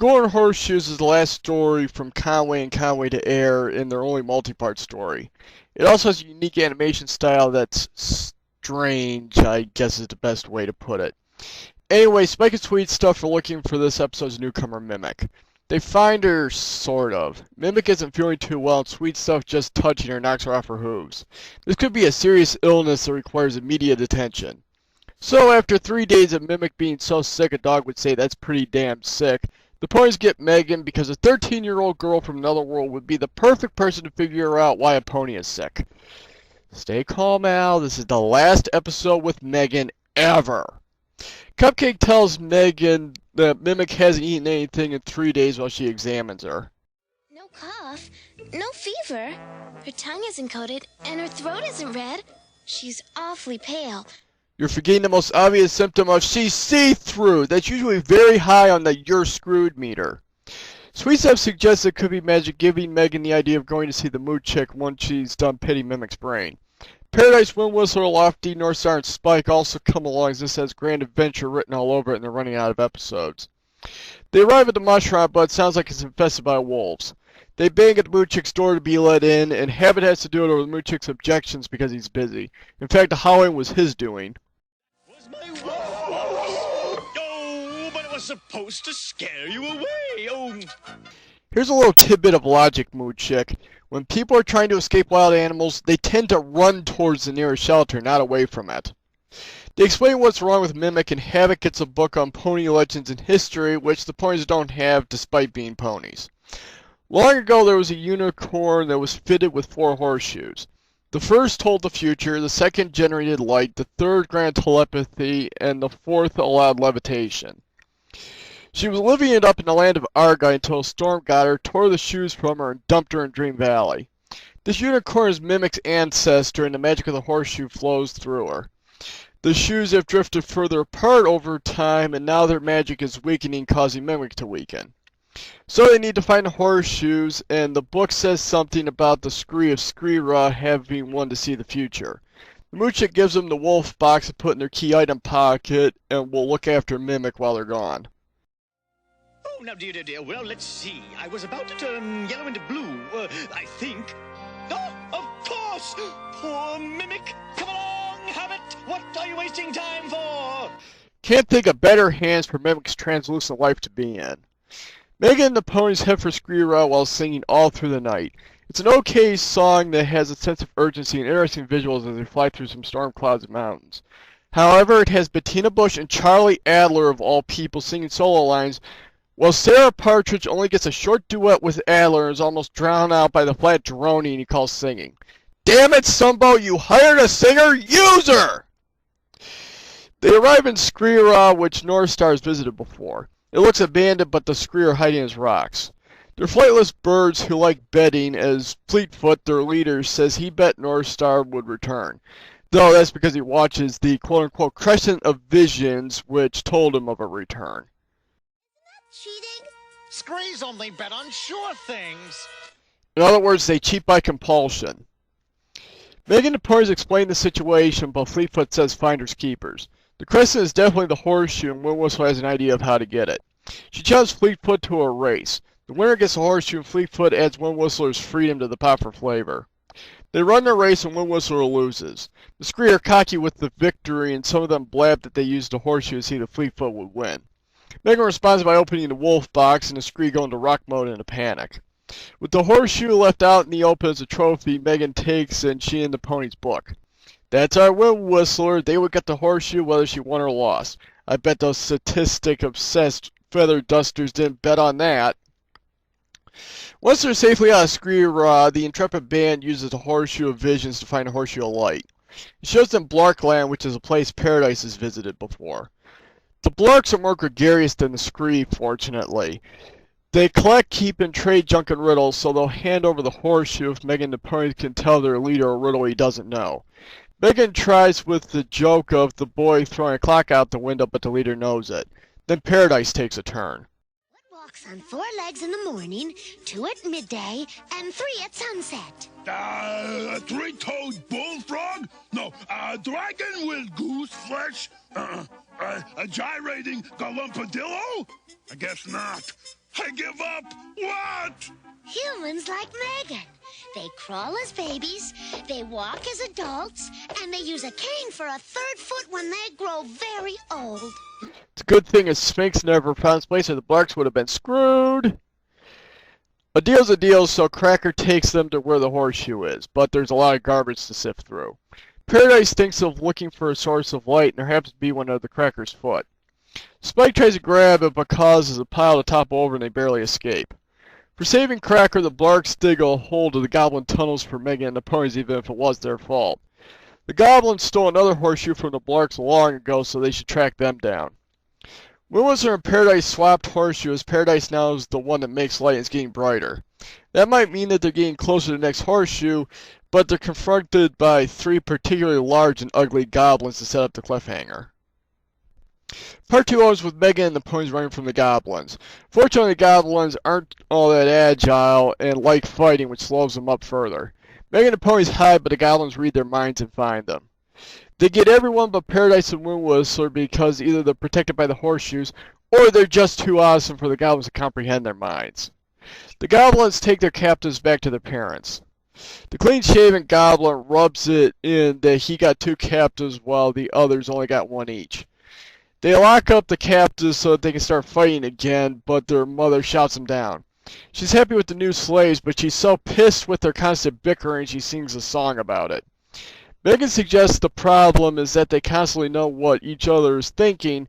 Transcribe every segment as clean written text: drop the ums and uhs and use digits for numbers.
Golden Horseshoes is the last story from Conway and Conway to air in their only multi-part story. It also has a unique animation style that's strange, I guess is the best way to put it. Anyway, Spike and Sweet Stuff are looking for this episode's newcomer, Mimic. They find her, sort of. Mimic isn't feeling too well, and Sweet Stuff just touching her knocks her off her hooves. This could be a serious illness that requires immediate attention. So, after 3 days of Mimic being so sick a dog would say that's pretty damn sick, the ponies get Megan because a 13-year-old girl from another world would be the perfect person to figure out why a pony is sick. Stay calm, Al. This is the last episode with Megan ever. Cupcake tells Megan that Mimic hasn't eaten anything in 3 days while she examines her. No cough, no fever. Her tongue isn't coated, and her throat isn't red. She's awfully pale. You're forgetting the most obvious symptom of she's see-through. That's usually very high on the you're screwed meter. Sweet Stuff suggests it could be magic, giving Megan the idea of going to see the mood chick once she's done pitting Mimic's brain. Paradise, Wind Whistler, Lofty, Northstar, and Spike also come along as this has Grand Adventure written all over it and they're running out of episodes. They arrive at the mushroom, but it sounds like it's infested by wolves. They bang at the mood chick's door to be let in, and Habit has to do it over the mood chick's objections because he's busy. In fact, the howling was his doing. Oh, but it was supposed to scare you away. Oh. Here's a little tidbit of logic, mood chick. When people are trying to escape wild animals, they tend to run towards the nearest shelter, not away from it. They explain what's wrong with Mimic, and Havoc gets a book on pony legends and history, which the ponies don't have despite being ponies. Long ago, there was a unicorn that was fitted with 4 horseshoes. The first told the future, the second generated light, the third granted telepathy, and the fourth allowed levitation. She was living it up in the land of Argai until a storm got her, tore the shoes from her, and dumped her in Dream Valley. This unicorn is Mimic's ancestor, and the magic of the horseshoe flows through her. The shoes have drifted further apart over time, and now their magic is weakening, causing Mimic to weaken. So they need to find the horseshoes, and the book says something about the Scree of Screera having one to see the future. The mood chick gives them the wolf box to put in their key item pocket, and will look after Mimic while they're gone. Oh, now, dear, well, let's see. I was about to turn yellow into blue, I think. Oh, of course! Poor Mimic! Come along, Habit! What are you wasting time for? Can't think of better hands for Mimic's translucent life to be in. Megan and the ponies head for Screera while singing all through the night. It's an okay song that has a sense of urgency and interesting visuals as they fly through some storm clouds and mountains. However, it has Bettina Bush and Charlie Adler of all people singing solo lines, while Sarah Partridge only gets a short duet with Adler and is almost drowned out by the flat droning he calls singing. Damn it, Sumbo, you hired a singer? Use her! They arrive in Screera, which Northstar has visited before. It looks abandoned, but the Scree are hiding as rocks. They're flightless birds who like betting, as Fleetfoot, their leader, says he bet Northstar would return. Though that's because he watches the quote-unquote crescent of visions, which told him of a return. Cheating? Screes only bet on sure things. In other words, they cheat by compulsion. Megan and the ponies explain the situation, but Fleetfoot says finders keepers. The crescent is definitely the horseshoe, and Wind Whistler has an idea of how to get it. She challenges Fleetfoot to a race. The winner gets the horseshoe, and Fleetfoot adds Wind Whistler's freedom to the pot for flavor. They run the race, and Wind Whistler loses. The Scree are cocky with the victory, and some of them blab that they used the horseshoe to see that Fleetfoot would win. Megan responds by opening the wolf box, and the Scree go into rock mode in a panic. With the horseshoe left out in the open as a trophy, Megan takes it, and she and the ponies book. That's our Wind Whistler. They would get the horseshoe whether she won or lost. I bet those statistic-obsessed feather dusters didn't bet on that. Once they're safely out of Screera, the intrepid band uses the Horseshoe of Visions to find a Horseshoe of Light. It shows them Blarkland, which is a place Paradise has visited before. The Blarks are more gregarious than the Scree, fortunately. They collect, keep, and trade junk and riddles, so they'll hand over the horseshoe if Megan and the ponies can tell their leader a riddle he doesn't know. Megan tries with the joke of the boy throwing a clock out the window, but the leader knows it. Then Paradise takes a turn. What walks on 4 legs in the morning, 2 at midday, and 3 at sunset? A 3-toed bullfrog? No, a dragon with goose flesh? A gyrating galumpadillo? I guess not. I give up. What? Humans like Megan. They crawl as babies, they walk as adults, and they use a cane for a third foot when they grow very old. It's a good thing a Sphinx never found its place, or the Blarks would have been screwed. A deal's a deal, so Cracker takes them to where the horseshoe is, but there's a lot of garbage to sift through. Paradise thinks of looking for a source of light, and there happens to be one under the Cracker's foot. Spike tries to grab it, but causes a pile to topple over and they barely escape. For saving Cracker, the Blarks dig a hole to the goblin tunnels for Megan and the ponies, even if it was their fault. The goblins stole another horseshoe from the Blarks long ago, so they should track them down. When Wizard and Paradise swapped horseshoes, Paradise now is the one that makes light and is getting brighter. That might mean that they're getting closer to the next horseshoe, but they're confronted by 3 particularly large and ugly goblins to set up the cliffhanger. Part 2 ends with Megan and the ponies running from the goblins. Fortunately, the goblins aren't all that agile and like fighting, which slows them up further. Megan and the ponies hide, but the goblins read their minds and find them. They get everyone but Paradise and Wind Whistler because either they're protected by the horseshoes or they're just too awesome for the goblins to comprehend their minds. The goblins take their captives back to their parents. The clean-shaven goblin rubs it in that he got 2 captives while the others only got 1 each. They lock up the captives so that they can start fighting again, but their mother shouts them down. She's happy with the new slaves, but she's so pissed with their constant bickering she sings a song about it. Megan suggests the problem is that they constantly know what each other is thinking,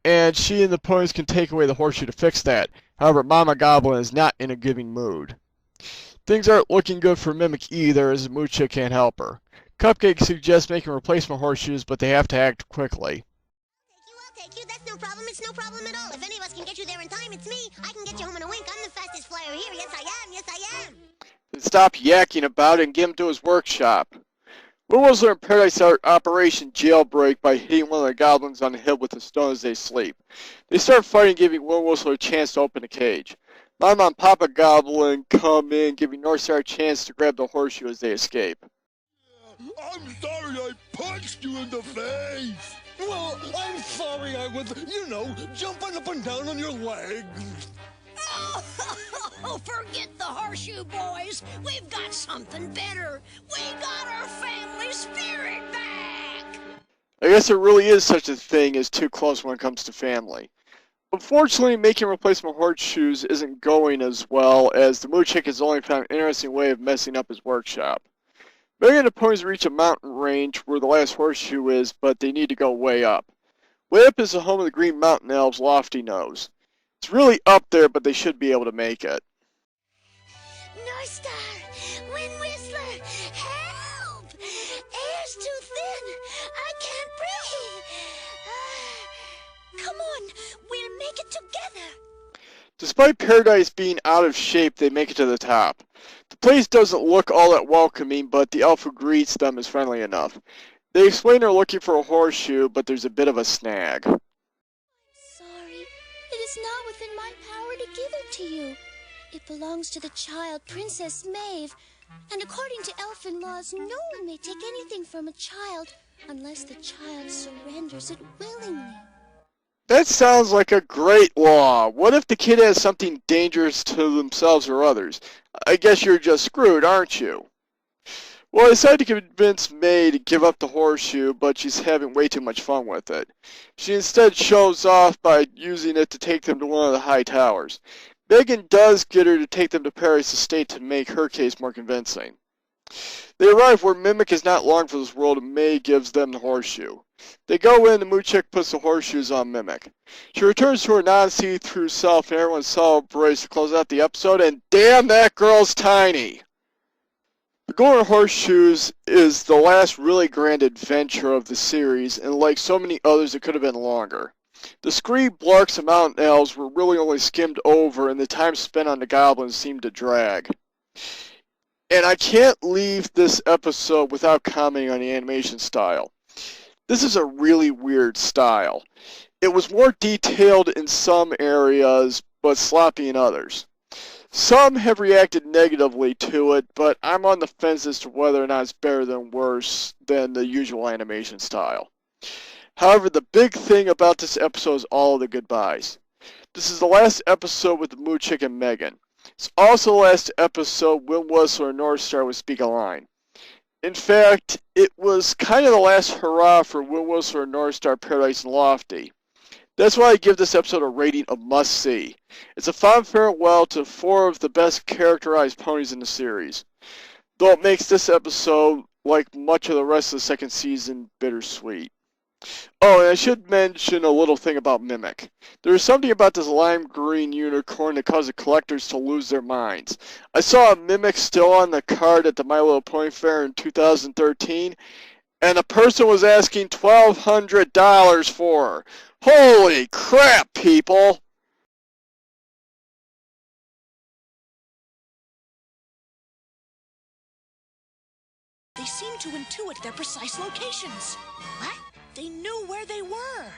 and she and the ponies can take away the horseshoe to fix that. However, Mama Goblin is not in a giving mood. Things aren't looking good for Mimic either, as the Mood Chick can't help her. Cupcake suggests making replacement horseshoes, but they have to act quickly. I'll take you. That's no problem. It's no problem at all. If any of us can get you there in time, it's me. I can get you home in a wink. I'm the fastest flyer here. Yes, I am. Yes, I am. Then stop yakking about it and get him to his workshop. Wind Whistler and Paradise start Operation Jailbreak by hitting one of the goblins on the head with a stone as they sleep. They start fighting, giving Wind Whistler a chance to open the cage. Mama and Papa Goblin come in, giving Northstar a chance to grab the horseshoe as they escape. I'm sorry I punched you in the face. Well, I'm sorry I was, jumping up and down on your legs. Oh, forget the horseshoe, boys. We've got something better. We got our family spirit back. I guess there really is such a thing as too close when it comes to family. Unfortunately, making replacement horseshoes isn't going as well, as the Mood Chick has only found an interesting way of messing up his workshop. Megan and the ponies reach a mountain range where the last horseshoe is, but they need to go way up. Way up is the home of the Green Mountain Elves' Lofty Nose. It's really up there, but they should be able to make it. Northstar, Wind Whistler, help! Air's too thin. I can't breathe. Come on, we'll make it together. Despite Paradise being out of shape, they make it to the top. The place doesn't look all that welcoming, but the elf who greets them is friendly enough. They explain they're looking for a horseshoe, but there's a bit of a snag. I'm sorry. It is not within my power to give it to you. It belongs to the child, Princess Maeve. And according to elfin laws, no one may take anything from a child unless the child surrenders it willingly. That sounds like a great law. What if the kid has something dangerous to themselves or others? I guess you're just screwed, aren't you? Well, I decided to convince May to give up the horseshoe, but she's having way too much fun with it. She instead shows off by using it to take them to one of the high towers. Megan does get her to take them to Paradise Estate to make her case more convincing. They arrive where Mimic is not long for this world, and May gives them the horseshoe. They go in, and Mood Chick puts the horseshoes on Mimic. She returns to her non-see-through self, and everyone celebrates to close out the episode, and damn, that girl's tiny! The Golden Horseshoes is the last really grand adventure of the series, and like so many others, it could have been longer. The Scree, Blarks, and Mountain Elves were really only skimmed over, and the time spent on the goblins seemed to drag. And I can't leave this episode without commenting on the animation style. This is a really weird style. It was more detailed in some areas, but sloppy in others. Some have reacted negatively to it, but I'm on the fence as to whether or not it's better than worse than the usual animation style. However, the big thing about this episode is all of the goodbyes. This is the last episode with the Moo Chick and Megan. It's also the last episode Wind Whistler and North Star would speak a line. In fact, it was kind of the last hurrah for Wind Whistler and North Star Paradise and Lofty. That's why I give this episode a rating of must-see. It's a fond farewell to 4 of the best characterized ponies in the series, though it makes this episode, like much of the rest of the second season, bittersweet. Oh, and I should mention a little thing about Mimic. There is something about this lime green unicorn that causes collectors to lose their minds. I saw a Mimic still on the card at the My Little Pony Fair in 2013, and a person was asking $1,200 for her. Holy crap, people! They seemed to intuit their precise locations. What? They knew where they were.